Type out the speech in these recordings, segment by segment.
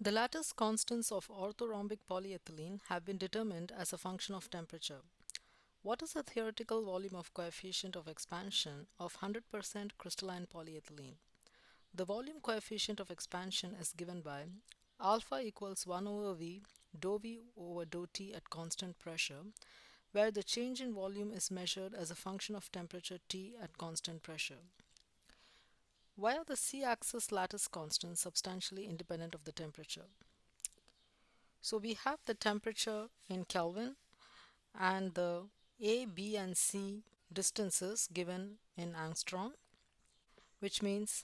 The lattice constants of orthorhombic polyethylene have been determined as a function of temperature. What is the theoretical volume of coefficient of expansion of 100% crystalline polyethylene? The volume coefficient of expansion is given by alpha equals 1 over V dou V over dou T at constant pressure, where the change in volume is measured as a function of temperature T at constant pressure. Why are the c-axis lattice constants substantially independent of the temperature? So we have the temperature in Kelvin and the A, B and C distances given in angstrom, which means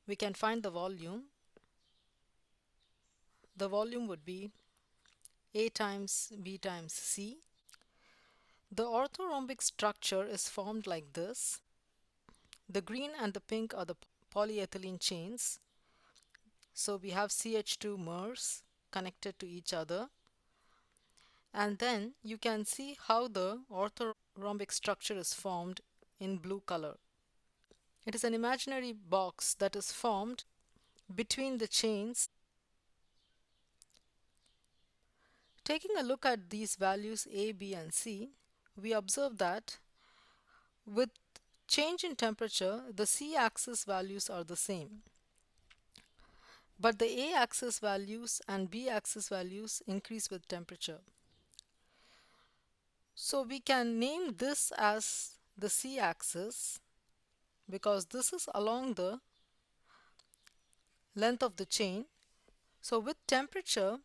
we can find the volume. The volume would be A times B times C. The orthorhombic structure is formed like this. The green and the pink are the polyethylene chains. So we have CH2 mers connected to each other. And then you can see how the orthorhombic structure is formed in blue color. It is an imaginary box that is formed between the chains. Taking a look at these values A, B and C, we observe that with change in temperature, the C-axis values are the same. But the A-axis values and B-axis values increase with temperature. So we can name this as the C-axis because this is along the length of the chain. So with temperature,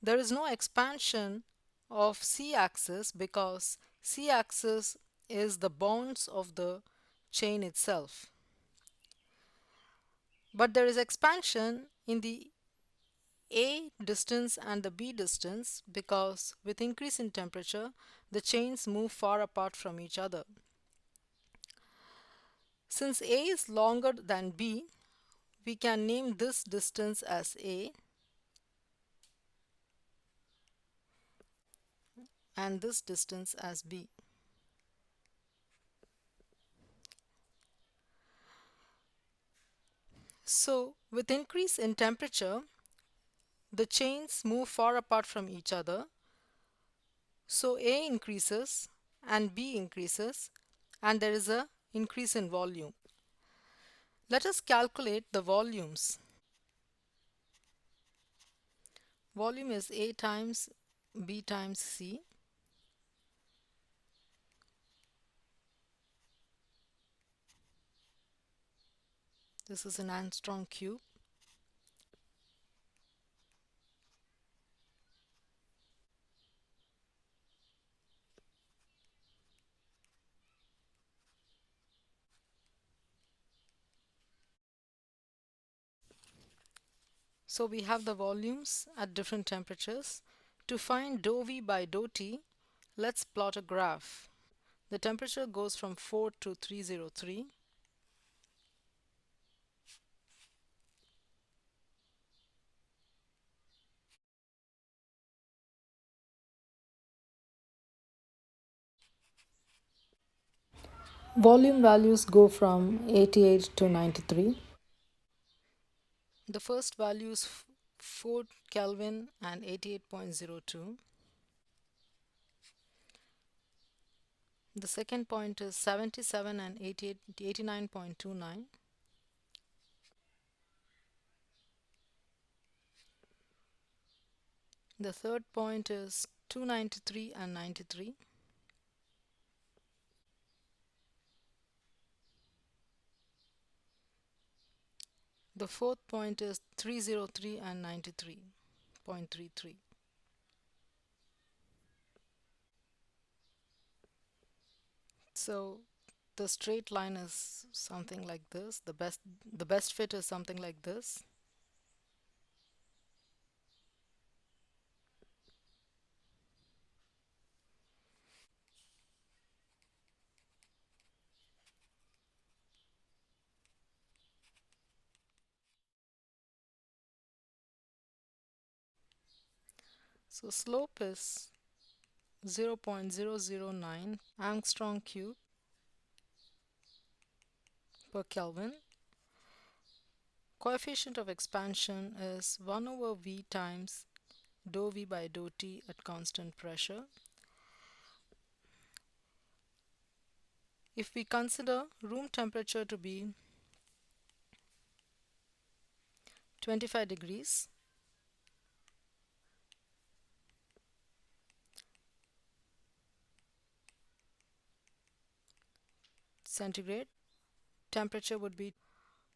there is no expansion of C-axis because C-axis is the bonds of the chain itself. But there is expansion in the A distance and the B distance because with increase in temperature, the chains move far apart from each other. Since A is longer than B, we can name this distance as A and this distance as B. So with increase in temperature, the chains move far apart from each other. So A increases and B increases and there is a increase in volume. Let us calculate the volumes. Volume is A times B times C. This is an angstrom cube. So we have the volumes at different temperatures. To find dou V by dou T, let's plot a graph. The temperature goes from 4 to 303. Volume values go from 88 to 93. The first value is 4 Kelvin and 88.02. The second point is 77 and 89.29. The third point is 293 and 93. The fourth point is 303 and 93.33. So the straight line is something like this. The best fit is something like this. So slope is 0.009 angstrom cube per Kelvin. Coefficient of expansion is 1 over V times dou V by dou T at constant pressure. If we consider room temperature to be 25 degrees, centigrade, temperature would be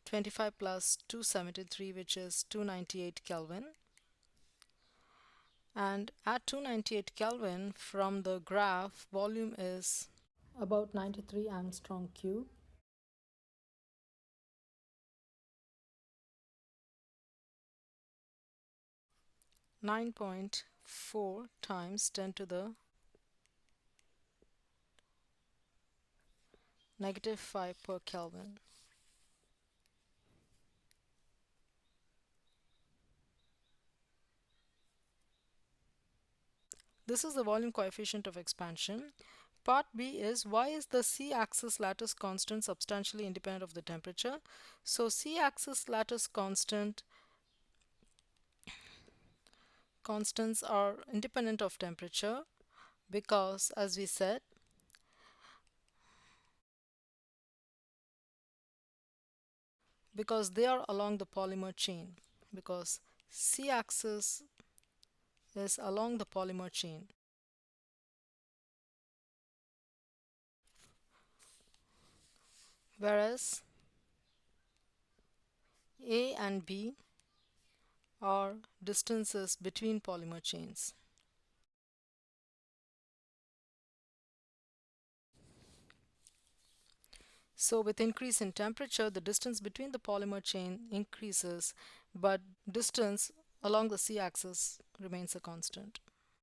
25 plus 273, which is 298 Kelvin. And at 298 Kelvin, from the graph, volume is about 93 Armstrong cube. (9.4 times 10 to the negative 5 per Kelvin). This is the volume coefficient of expansion. Part B is, why is the c-axis lattice constant substantially independent of the temperature? So c-axis lattice constants are independent of temperature because, as we said, because they are along the polymer chain, because c-axis is along the polymer chain. Whereas A and B are distances between polymer chains. So with increase in temperature, the distance between the polymer chain increases, but distance along the c-axis remains a constant.